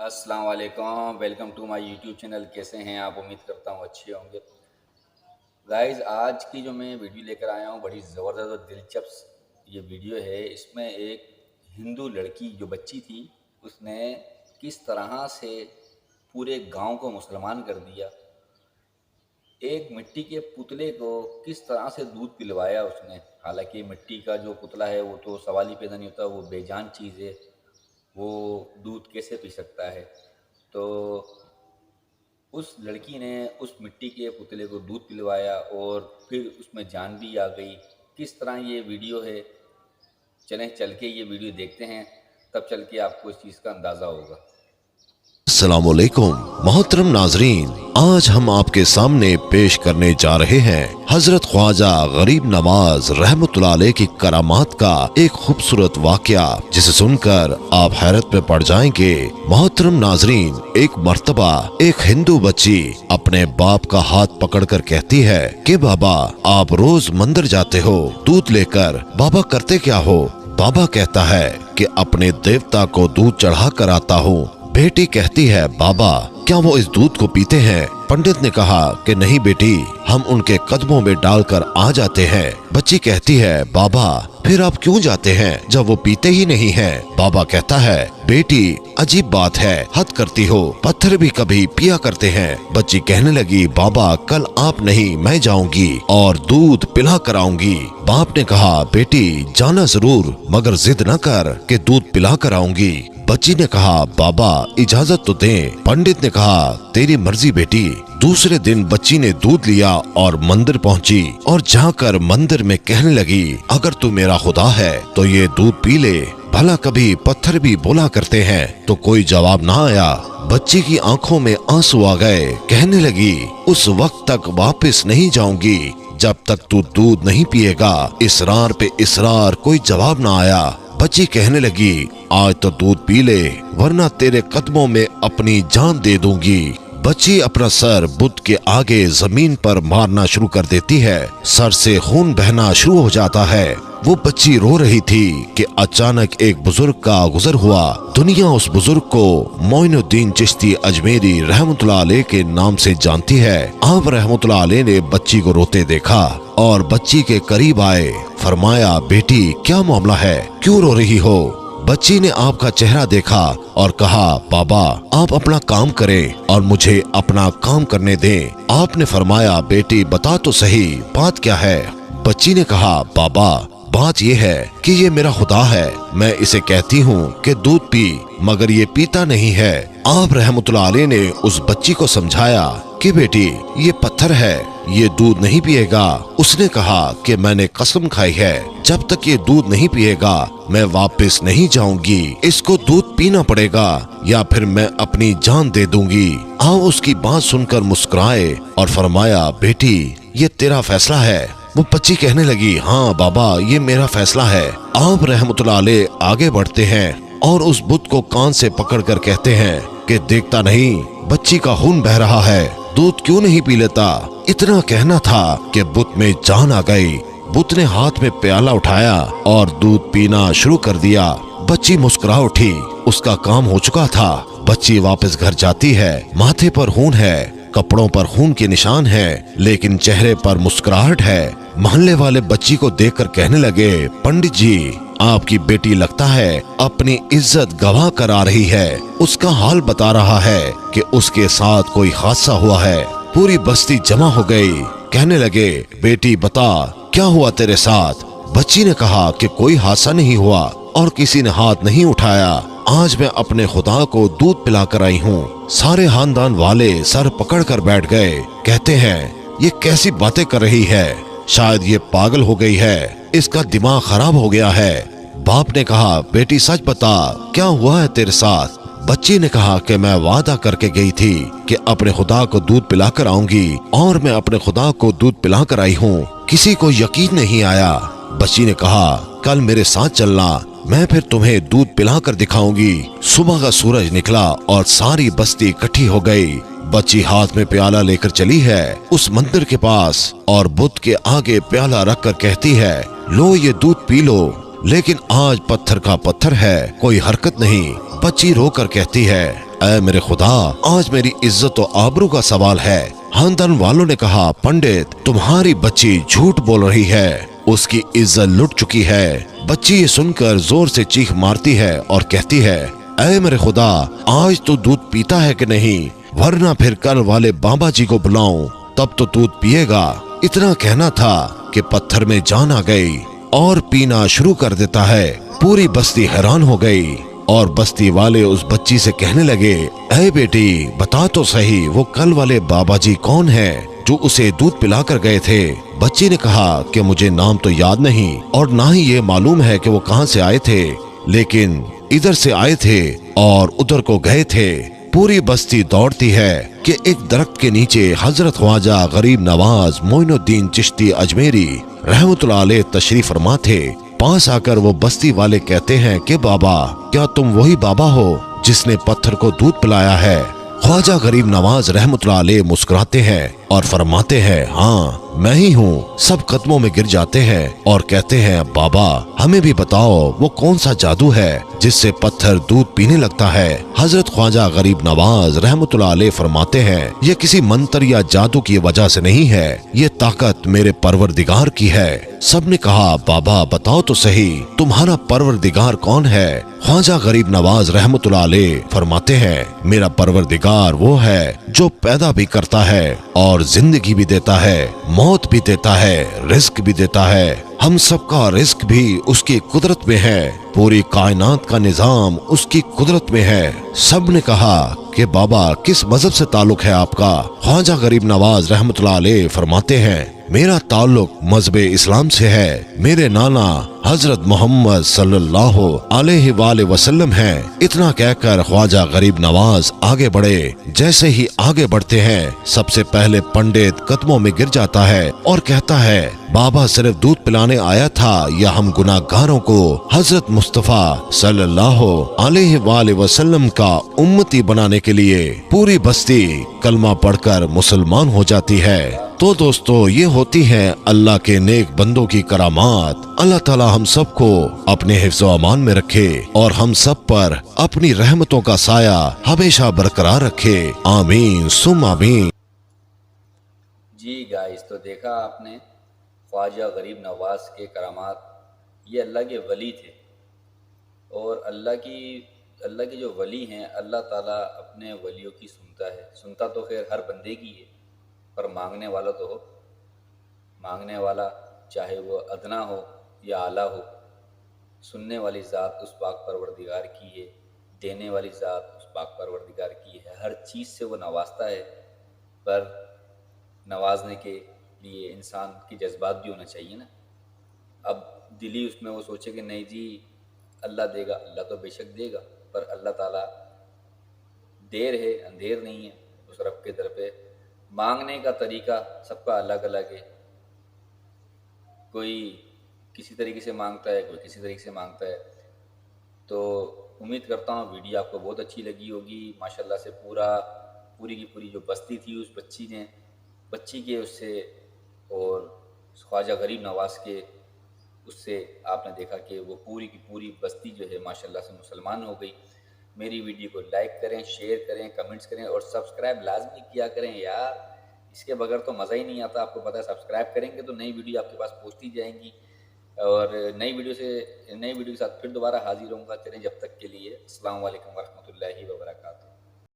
अस्सलाम वालेकुम, welcome to my YouTube channel. कैसे हैं आप? उम्मीद करता हूँ अच्छे होंगे। गाइस, आज की जो मैं वीडियो लेकर आया हूँ बड़ी ज़बरदस्त और दिलचस्प ये वीडियो है। इसमें एक हिंदू लड़की जो बच्ची थी, उसने किस तरह से पूरे गांव को मुसलमान कर दिया। एक मिट्टी के पुतले को किस तरह से दूध पिलवाया उसने। हालांकि मिट्टी का जो पुतला है वो तो सवाल ही पैदा नहीं होता, वो बेजान चीज़ है, वो दूध कैसे पी सकता है। तो उस लड़की ने उस मिट्टी के पुतले को दूध पिलवाया और फिर उसमें जान भी आ गई। किस तरह ये वीडियो है, चलें चल के ये वीडियो देखते हैं, तब चल के आपको इस चीज़ का अंदाज़ा होगा। अस्सलामुअलैकुम मोहतरम नाजरीन, आज हम आपके सामने पेश करने जा रहे हैं हजरत ख्वाजा गरीब नवाज रहमतुल्लाह अलैह की करामात का एक खूबसूरत वाकया, जिसे सुनकर आप हैरत में पड़ जाएंगे। मोहतरम नाजरीन, एक मर्तबा एक हिंदू बच्ची अपने बाप का हाथ पकड़कर कहती है कि बाबा, आप रोज मंदिर जाते हो दूध लेकर, बाबा करते क्या हो? बाबा कहता है कि अपने देवता को दूध चढ़ा कर आता हूँ। बेटी कहती है, बाबा क्या वो इस दूध को पीते हैं? पंडित ने कहा कि नहीं बेटी, हम उनके कदमों में डालकर आ जाते हैं। बच्ची कहती है, बाबा फिर आप क्यों जाते हैं जब वो पीते ही नहीं हैं? बाबा कहता है, बेटी अजीब बात है, हद करती हो, पत्थर भी कभी पिया करते हैं। बच्ची कहने लगी, बाबा कल आप नहीं मैं जाऊंगी और दूध पिला कर आऊंगी। बाप ने कहा, बेटी जाना जरूर, मगर जिद न कर कि दूध पिला कर आऊंगी। बच्ची ने कहा, बाबा इजाजत तो दें। पंडित ने कहा, तेरी मर्जी बेटी। दूसरे दिन बच्ची ने दूध लिया और मंदिर पहुंची और जाकर मंदिर में कहने लगी, अगर तू मेरा खुदा है तो ये दूध पी ले, भला कभी पत्थर भी बोला करते हैं। तो कोई जवाब ना आया। बच्ची की आंखों में आंसू आ गए। कहने लगी, उस वक्त तक वापस नहीं जाऊंगी जब तक तू दूध नहीं पिएगा। इसरार पे इसरार, कोई जवाब ना आया। बच्ची कहने लगी, आज तो दूध पी ले, वरना तेरे कदमों में अपनी जान दे दूंगी। बच्ची अपना सर बुत के आगे जमीन पर मारना शुरू कर देती है। सर से खून बहना शुरू हो जाता है। वो बच्ची रो रही थी कि अचानक एक बुजुर्ग का गुजर हुआ। दुनिया उस बुजुर्ग को मोइनुद्दीन चिश्ती अजमेरी रहमतुल्लाह अलैह के नाम से जानती है। आप रहमतुल्लाह अलैह ने बच्ची को रोते देखा और बच्ची के करीब आए। फरमाया, बेटी क्या मामला है, क्यों रो रही हो? बच्ची ने आपका चेहरा देखा और कहा, बाबा आप अपना काम करें और मुझे अपना काम करने दें। आपने फरमाया, बेटी बता तो सही, बात क्या है? बच्ची ने कहा, बाबा बात ये है कि ये मेरा खुदा है, मैं इसे कहती हूँ कि दूध पी, मगर ये पीता नहीं है। आप रहमतुल्लाह अलैह ने उस बच्ची को समझाया कि बेटी ये पत्थर है, ये दूध नहीं पिएगा। उसने कहा कि मैंने कसम खाई है, जब तक ये दूध नहीं पिएगा मैं वापस नहीं जाऊंगी। इसको दूध पीना पड़ेगा या फिर मैं अपनी जान दे दूंगी। आप उसकी बात सुनकर मुस्कुराए और फरमाया, बेटी ये तेरा फैसला है। वो बच्ची कहने लगी, हाँ बाबा ये मेरा फैसला है। आप रहमतुल्लाह अलैह आगे बढ़ते हैं और उस बुत को कान से पकड़कर कहते हैं कि देखता नहीं, बच्ची का खून बह रहा है, दूध क्यों नहीं पी लेता? इतना कहना था कि बुत में जान आ गई। बुत ने हाथ में प्याला उठाया और दूध पीना शुरू कर दिया। बच्ची मुस्कुरा उठी, उसका काम हो चुका था। बच्ची वापस घर जाती है। माथे पर खून है, कपड़ों पर खून के निशान है, लेकिन चेहरे पर मुस्कुराहट है। मोहल्ले वाले बच्ची को देखकर कहने लगे, पंडित जी आपकी बेटी लगता है अपनी इज्जत गवा कर आ रही है। उसका हाल बता रहा है कि उसके साथ कोई हादसा हुआ है। पूरी बस्ती जमा हो गई। कहने लगे, बेटी बता क्या हुआ तेरे साथ? बच्ची ने कहा कि कोई हादसा नहीं हुआ और किसी ने हाथ नहीं उठाया। आज मैं अपने खुदा को दूध पिला कर आई हूँ। सारे खानदान वाले सर पकड़ कर बैठ गए। कहते हैं, ये कैसी बातें कर रही है, शायद ये पागल हो गई है, इसका दिमाग खराब हो गया है। बाप ने कहा, बेटी सच बता क्या हुआ है तेरे साथ? बच्ची ने कहा कि मैं वादा करके गई थी कि अपने खुदा को दूध पिलाकर आऊंगी और मैं अपने खुदा को दूध पिलाकर आई हूँ। किसी को यकीन नहीं आया। बच्ची ने कहा, कल मेरे साथ चलना, मैं फिर तुम्हें दूध पिलाकर दिखाऊंगी। सुबह का सूरज निकला और सारी बस्ती इकट्ठी हो गई। बच्ची हाथ में प्याला लेकर चली है उस मंदिर के पास और बुत के आगे प्याला रखकर कहती है, लो ये दूध पी लो। लेकिन आज पत्थर का पत्थर है, कोई हरकत नहीं। बच्ची रोकर कहती है, اے मेरे खुदा, आज मेरी इज्जत और आबरू का सवाल है। खानदान वालों ने कहा, पंडित तुम्हारी बच्ची झूठ बोल रही है, उसकी इज्जत लुट चुकी है। बच्ची ये सुनकर जोर से चीख मारती है और कहती है, ऐ मेरे खुदा, आज तो दूध पीता है कि नहीं, वरना फिर कल वाले बाबा जी को बुलाऊं, तब तो दूध पिएगा। इतना कहना था कि पत्थर में जान आ गई और पीना शुरू कर देता है। पूरी बस्ती हैरान हो गई और बस्ती वाले उस बच्ची से कहने लगे, ऐ बेटी बता तो सही, वो कल वाले बाबा जी कौन है जो उसे दूध पिलाकर गए थे। बच्ची ने कहा कि मुझे नाम तो याद नहीं और ना ही ये मालूम है कि वो कहाँ से आए थे, लेकिन इधर से आए थे और उधर को गए थे। पूरी बस्ती दौड़ती है कि एक दरख्त के नीचे हजरत ख्वाजा गरीब नवाज मोइनुद्दीन चिश्ती अजमेरी रहमतुल्लाह अलैह तशरीफ फरमा थे। पास आकर वो बस्ती वाले कहते हैं कि बाबा, क्या तुम वही बाबा हो जिसने पत्थर को दूध पिलाया है? ख्वाजा गरीब नवाज रहमतुल्लाह अलैह मुस्कुराते हैं और फरमाते हैं, हाँ मैं ही हूँ। सब कदमों में गिर जाते हैं और कहते हैं, बाबा हमें भी बताओ वो कौन सा जादू है जिससे पत्थर दूध पीने लगता है। हजरत ख्वाजा गरीब नवाज रहमतुल्लाह अलैह फरमाते हैं, ये किसी मंत्र या जादू की वजह से नहीं है, ये ताकत मेरे परवरदिगार की है। सबने कहा, बाबा बताओ तो सही, तुम्हारा परवरदिगार कौन है? ख्वाजा गरीब नवाज रहमतुल्लाह अलैह फरमाते हैं, मेरा परवरदिगार वो है जो पैदा भी करता है और जिंदगी भी देता है, मौत भी देता है, रिस्क भी देता है। हम सबका रिस्क भी उसकी कुदरत में है, पूरी कायनात का निजाम उसकी कुदरत में है। सब ने कहा कि बाबा किस मजहब से ताल्लुक है आपका? ख्वाजा गरीब नवाज रहमतुल्लाह अलैह फरमाते हैं, मेरा ताल्लुक मजहब इस्लाम से है। मेरे नाना हजरत मोहम्मद सल्लल्लाहु अलैहि वसल्लम हैं। इतना कहकर ख्वाजा गरीब नवाज आगे बढ़े। जैसे ही आगे बढ़ते हैं, सबसे पहले पंडित कदमों में गिर जाता है और कहता है, बाबा सिर्फ दूध पिलाने आया था या हम गुनाहगारों को हजरत मुस्तफा सल्लल्लाहु अलैहि वसल्लम का उम्मती बनाने के लिए? पूरी बस्ती कलमा पढ़कर मुसलमान हो जाती है। तो दोस्तों, ये होती है अल्लाह के नेक बंदों की करामात। अल्लाह ताला हम सबको अपने हिफ्ज़ व अमान में रखे और हम सब पर अपनी रहमतों का साया हमेशा बरकरार रखे। आमीन सुम आमीन। जी गाइस, तो देखा आपने ख्वाजा गरीब नवाज के करामात। ये अल्लाह के वली थे और अल्लाह के जो वली हैं, अल्लाह ताला अपने वलियों की सुनता है। सुनता तो खैर हर बंदे की है, पर मांगने वाला तो हो। मांगने वाला चाहे वो अदना हो या आला हो, सुनने वाली ज़ात उस पाक परवरदिगार की है, देने वाली ज़ात उस पाक परवरदिगार की है। हर चीज़ से वो नवाजता है, पर नवाजने के लिए इंसान की जज्बात भी होना चाहिए ना। अब दिली उसमें वो सोचे कि नहीं जी अल्लाह देगा, अल्लाह तो बेशक देगा, पर अल्लाह ताला देर है अंधेर नहीं है उस रब के दर पे। मांगने का तरीका सबका अलग अलग है, कोई किसी तरीके से मांगता है, कोई किसी तरीके से मांगता है। तो उम्मीद करता हूँ वीडियो आपको बहुत अच्छी लगी होगी। माशाल्लाह से पूरी की पूरी जो बस्ती थी उस बच्ची के उससे और ख्वाजा गरीब नवाज के उससे आपने देखा कि वो पूरी की पूरी बस्ती जो है माशाल्लाह से मुसलमान हो गई। मेरी वीडियो को लाइक करें, शेयर करें, कमेंट्स करें और सब्सक्राइब लाजमी किया करें यार, इसके बगैर तो मज़ा ही नहीं आता। आपको पता है, सब्सक्राइब करेंगे तो नई वीडियो आपके पास पहुँचती जाएंगी और नई वीडियो के साथ फिर दोबारा हाजिर होऊंगा। चलें जब तक के लिए अस्सलाम वालेकुम वरहमतुल्लाहि वबरकातुहू।